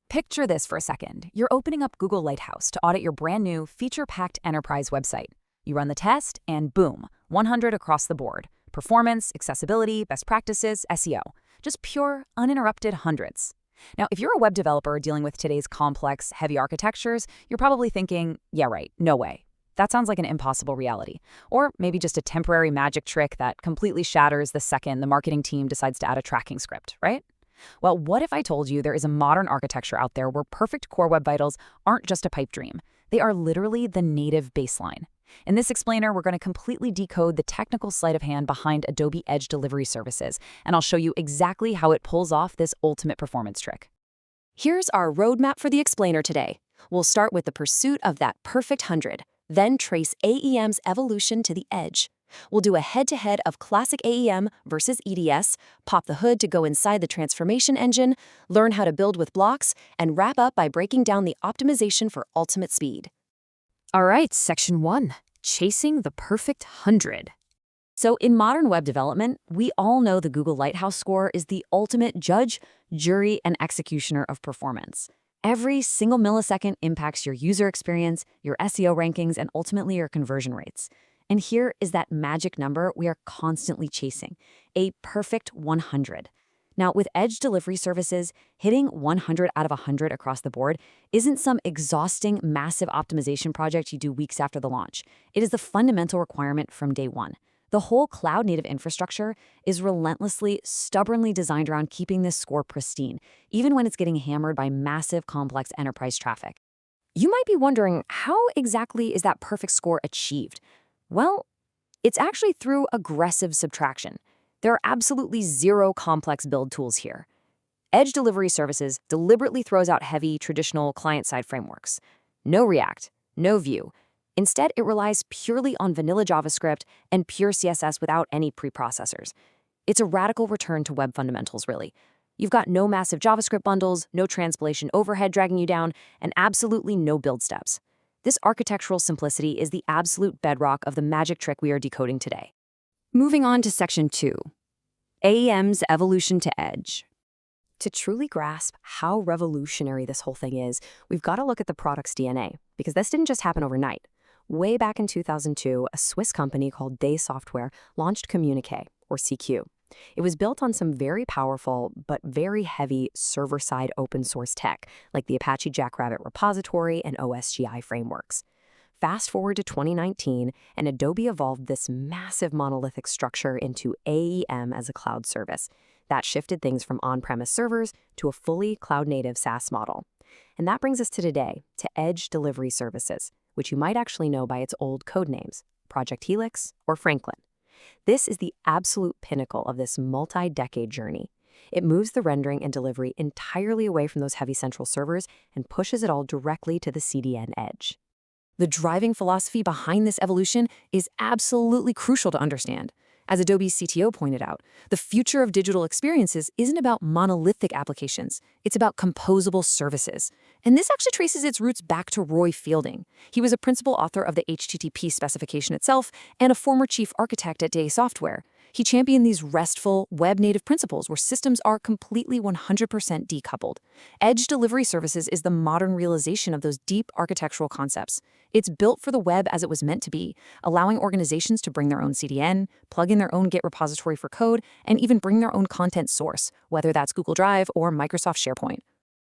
Picture this for a second. You're opening up Google Lighthouse to audit your brand new, feature-packed enterprise website. You run the test, and boom, 100 across the board. Performance, accessibility, best practices, SEO. Just pure, uninterrupted hundreds. Now, if you're a web developer dealing with today's complex, heavy architectures, you're probably thinking, yeah, right, no way. That sounds like an impossible reality. Or maybe just a temporary magic trick that completely shatters the second the marketing team decides to add a tracking script, right? Well, what if I told you there is a modern architecture out there where perfect core web vitals aren't just a pipe dream? They are literally the native baseline. In this explainer, we're going to completely decode the technical sleight of hand behind Adobe Edge Delivery Services, and I'll show you exactly how it pulls off this ultimate performance trick. Here's our roadmap for the explainer today. We'll start with the pursuit of that perfect 100, then trace AEM's evolution to the edge. We'll do a head-to-head of classic AEM versus EDS, pop the hood to go inside the transformation engine, learn how to build with blocks, and wrap up by breaking down the optimization for ultimate speed. All right, Section 1, Chasing the Perfect 100. So in modern web development, we all know the Google Lighthouse score is the ultimate judge, jury, and executioner of performance. Every single millisecond impacts your user experience, your SEO rankings, and ultimately your conversion rates. And here is that magic number we are constantly chasing, a perfect 100. Now, with Edge Delivery Services, hitting 100 out of 100 across the board isn't some exhausting, massive optimization project you do weeks after the launch. It is the fundamental requirement from day one. The whole cloud-native infrastructure is relentlessly, stubbornly designed around keeping this score pristine, even when it's getting hammered by massive, complex enterprise traffic. You might be wondering, how exactly is that perfect score achieved? Well, it's actually through aggressive subtraction. There are absolutely zero complex build tools here. Edge Delivery Services deliberately throws out heavy, traditional client-side frameworks. No React, no Vue. Instead, it relies purely on vanilla JavaScript and pure CSS without any preprocessors. It's a radical return to web fundamentals, really. You've got no massive JavaScript bundles, no transpilation overhead dragging you down, and absolutely no build steps. This architectural simplicity is the absolute bedrock of the magic trick we are decoding today. Moving on to Section 2, AEM's evolution to Edge. To truly grasp how revolutionary this whole thing is, we've got to look at the product's DNA, because this didn't just happen overnight. Way back in 2002, a Swiss company called Day Software launched Communique, or CQ. It was built on some very powerful but very heavy server-side open-source tech, like the Apache Jackrabbit repository and OSGI frameworks. Fast forward to 2019, and Adobe evolved this massive monolithic structure into AEM as a cloud service. That shifted things from on-premise servers to a fully cloud-native SaaS model. And that brings us to today, to Edge Delivery Services, which you might actually know by its old code names, Project Helix or Franklin. This is the absolute pinnacle of this multi-decade journey. It moves the rendering and delivery entirely away from those heavy central servers and pushes it all directly to the CDN edge. The driving philosophy behind this evolution is absolutely crucial to understand. As Adobe's CTO pointed out, the future of digital experiences isn't about monolithic applications. It's about composable services. And this actually traces its roots back to Roy Fielding. He was a principal author of the HTTP specification itself and a former chief architect at Day Software. He championed these RESTful, web-native principles where systems are completely 100% decoupled. Edge Delivery Services is the modern realization of those deep architectural concepts. It's built for the web as it was meant to be, allowing organizations to bring their own CDN, plug in their own Git repository for code, and even bring their own content source, whether that's Google Drive or Microsoft SharePoint.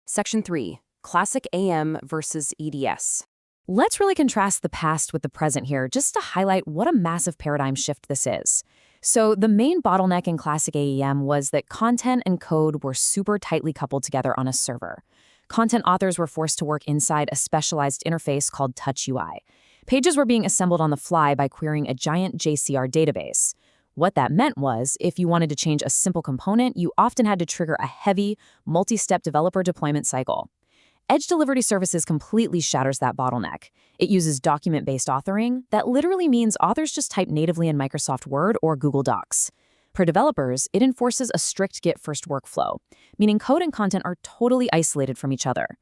Section 3, Classic AEM versus EDS. Let's really contrast the past with the present here, just to highlight what a massive paradigm shift this is. So the main bottleneck in classic AEM was that content and code were super tightly coupled together on a server. Content authors were forced to work inside a specialized interface called Touch UI. Pages were being assembled on the fly by querying a giant JCR database. What that meant was, if you wanted to change a simple component, you often had to trigger a heavy, multi-step developer deployment cycle. Edge Delivery Services completely shatters that bottleneck. It uses document-based authoring. That literally means authors just type natively in Microsoft Word or Google Docs. For developers, it enforces a strict Git-first workflow, meaning code and content are totally isolated from each other.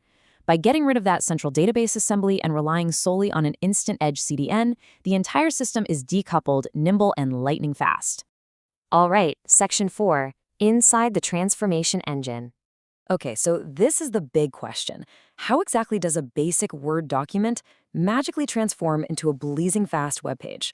By getting rid of that central database assembly and relying solely on an instant edge CDN, the entire system is decoupled, nimble, and lightning fast. All right, Section 4, Inside the Transformation Engine. Okay, so this is the big question. How exactly does a basic Word document magically transform into a blazing fast web page?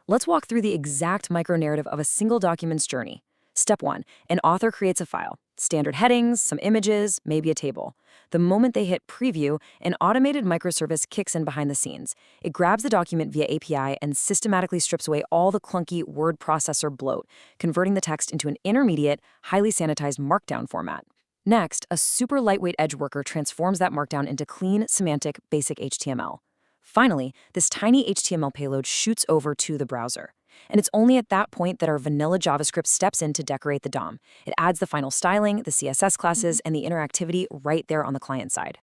Let's walk through the exact micronarrative of a single document's journey. Step 1. An author creates a file. Standard headings, some images, maybe a table. The moment they hit Preview, an automated microservice kicks in behind the scenes. It grabs the document via API and systematically strips away all the clunky word processor bloat, converting the text into an intermediate, highly sanitized Markdown format. Next, a super lightweight edge worker transforms that Markdown into clean, semantic, basic HTML. Finally, this tiny HTML payload shoots over to the browser. And it's only at that point that our vanilla JavaScript steps in to decorate the DOM. It adds the final styling, the CSS classes, and the interactivity right there on the client side.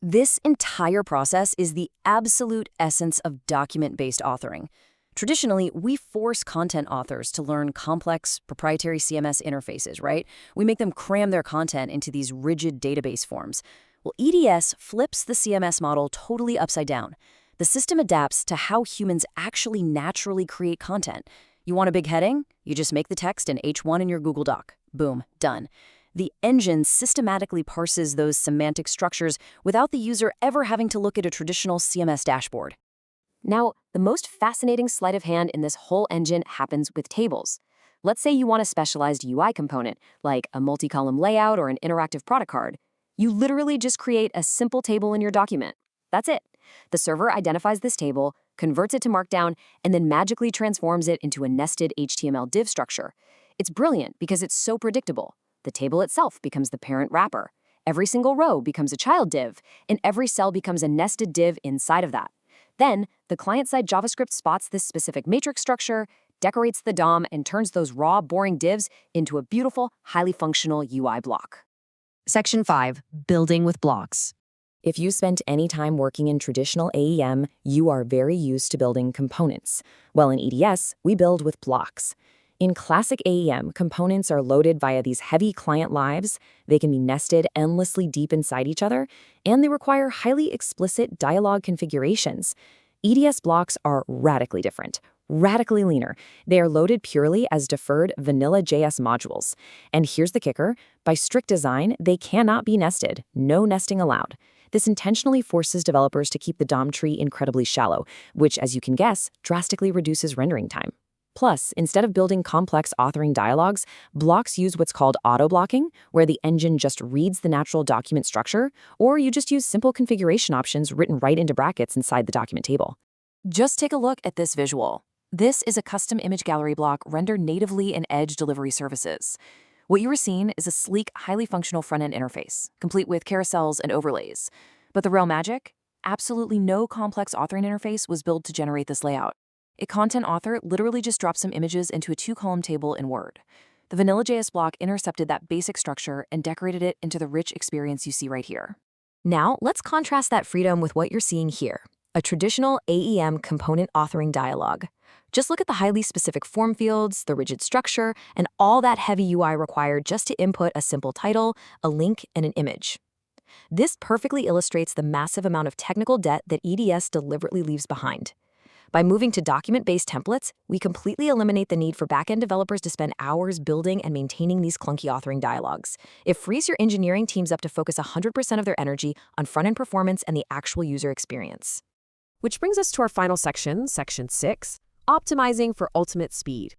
This entire process is the absolute essence of document-based authoring. Traditionally, we force content authors to learn complex, proprietary CMS interfaces, right? We make them cram their content into these rigid database forms. Well, EDS flips the CMS model totally upside down. The system adapts to how humans actually naturally create content. You want a big heading? You just make the text in H1 in your Google Doc. Boom, done. The engine systematically parses those semantic structures without the user ever having to look at a traditional CMS dashboard. Now, the most fascinating sleight of hand in this whole engine happens with tables. Let's say you want a specialized UI component, like a multi-column layout or an interactive product card. You literally just create a simple table in your document. That's it. The server identifies this table, converts it to Markdown, and then magically transforms it into a nested HTML div structure. It's brilliant because it's so predictable. The table itself becomes the parent wrapper. Every single row becomes a child div, and every cell becomes a nested div inside of that. Then, the client-side JavaScript spots this specific matrix structure, decorates the DOM, and turns those raw, boring divs into a beautiful, highly functional UI block. Section 5. Building with blocks. If you spent any time working in traditional AEM, you are very used to building components. Well, in EDS, we build with blocks. In classic AEM, components are loaded via these heavy client lives, they can be nested endlessly deep inside each other, and they require highly explicit dialog configurations. EDS blocks are radically different, radically leaner. They are loaded purely as deferred vanilla JS modules. And here's the kicker, by strict design, they cannot be nested, no nesting allowed. This intentionally forces developers to keep the DOM tree incredibly shallow, which, as you can guess, drastically reduces rendering time. Plus, instead of building complex authoring dialogues, blocks use what's called auto-blocking, where the engine just reads the natural document structure, or you just use simple configuration options written right into brackets inside the document table. Just take a look at this visual. This is a custom image gallery block rendered natively in Edge delivery services. What you are seeing is a sleek, highly functional front-end interface, complete with carousels and overlays. But the real magic? Absolutely no complex authoring interface was built to generate this layout. A content author literally just dropped some images into a 2-column table in Word. The Vanilla.js block intercepted that basic structure and decorated it into the rich experience you see right here. Now, let's contrast that freedom with what you're seeing here, a traditional AEM component authoring dialog. Just look at the highly specific form fields, the rigid structure, and all that heavy UI required just to input a simple title, a link, and an image. This perfectly illustrates the massive amount of technical debt that EDS deliberately leaves behind. By moving to document-based templates, we completely eliminate the need for back-end developers to spend hours building and maintaining these clunky authoring dialogues. It frees your engineering teams up to focus 100% of their energy on front-end performance and the actual user experience. Which brings us to our final section, Section 6, Optimizing for Ultimate Speed.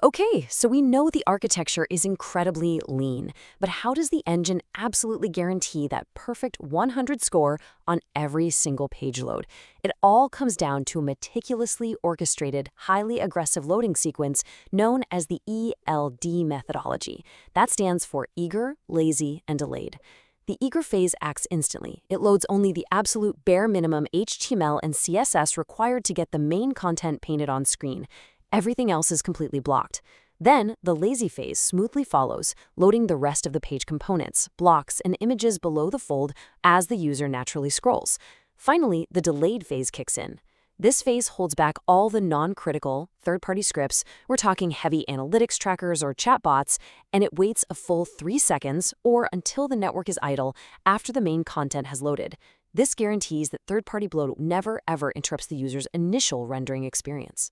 Okay, so we know the architecture is incredibly lean, but how does the engine absolutely guarantee that perfect 100 score on every single page load? It all comes down to a meticulously orchestrated, highly aggressive loading sequence known as the ELD methodology. That stands for eager, lazy, and delayed. The eager phase acts instantly. It loads only the absolute bare minimum HTML and CSS required to get the main content painted on screen. Everything else is completely blocked. Then, the lazy phase smoothly follows, loading the rest of the page components, blocks, and images below the fold as the user naturally scrolls. Finally, the delayed phase kicks in. This phase holds back all the non-critical, third-party scripts, we're talking heavy analytics trackers or chatbots, and it waits a full 3 seconds or until the network is idle after the main content has loaded. This guarantees that third-party bloat never ever interrupts the user's initial rendering experience.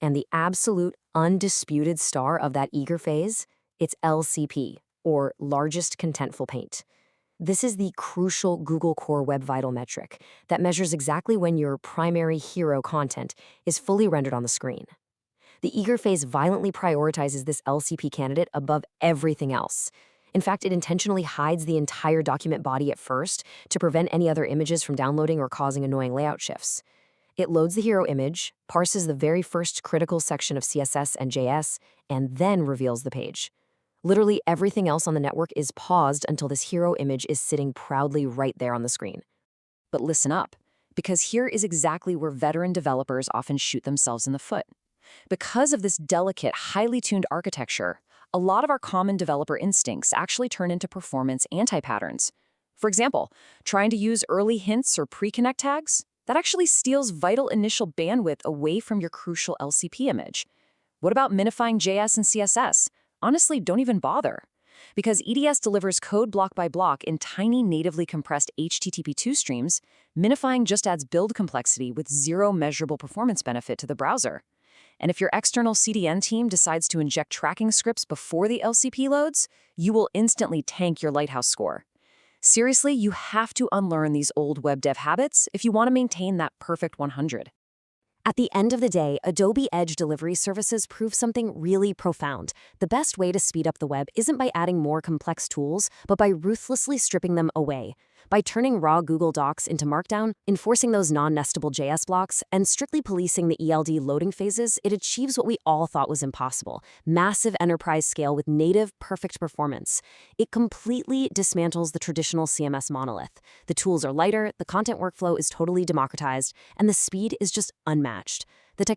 And the absolute, undisputed star of that eager phase? It's LCP, or largest contentful paint. This is the crucial Google Core Web Vital metric that measures exactly when your primary hero content is fully rendered on the screen. The eager phase violently prioritizes this LCP candidate above everything else. In fact, it intentionally hides the entire document body at first to prevent any other images from downloading or causing annoying layout shifts. It loads the hero image, parses the very first critical section of CSS and JS, and then reveals the page. Literally everything else on the network is paused until this hero image is sitting proudly right there on the screen. But listen up, because here is exactly where veteran developers often shoot themselves in the foot. Because of this delicate, highly tuned architecture, a lot of our common developer instincts actually turn into performance anti-patterns. For example, trying to use early hints or pre-connect tags, that actually steals vital initial bandwidth away from your crucial LCP image. What about minifying JS and CSS? Honestly, don't even bother. Because EDS delivers code block by block in tiny natively compressed HTTP2 streams, minifying just adds build complexity with zero measurable performance benefit to the browser. And if your external CDN team decides to inject tracking scripts before the LCP loads, you will instantly tank your Lighthouse score. Seriously, you have to unlearn these old web dev habits if you want to maintain that perfect 100. At the end of the day, Adobe Edge delivery services prove something really profound. The best way to speed up the web isn't by adding more complex tools, but by ruthlessly stripping them away. By turning raw Google Docs into Markdown, enforcing those non-nestable JS blocks, and strictly policing the ELD loading phases, it achieves what we all thought was impossible: massive enterprise scale with native, perfect performance. It completely dismantles the traditional CMS monolith. The tools are lighter, the content workflow is totally democratized, and the speed is just unmatched.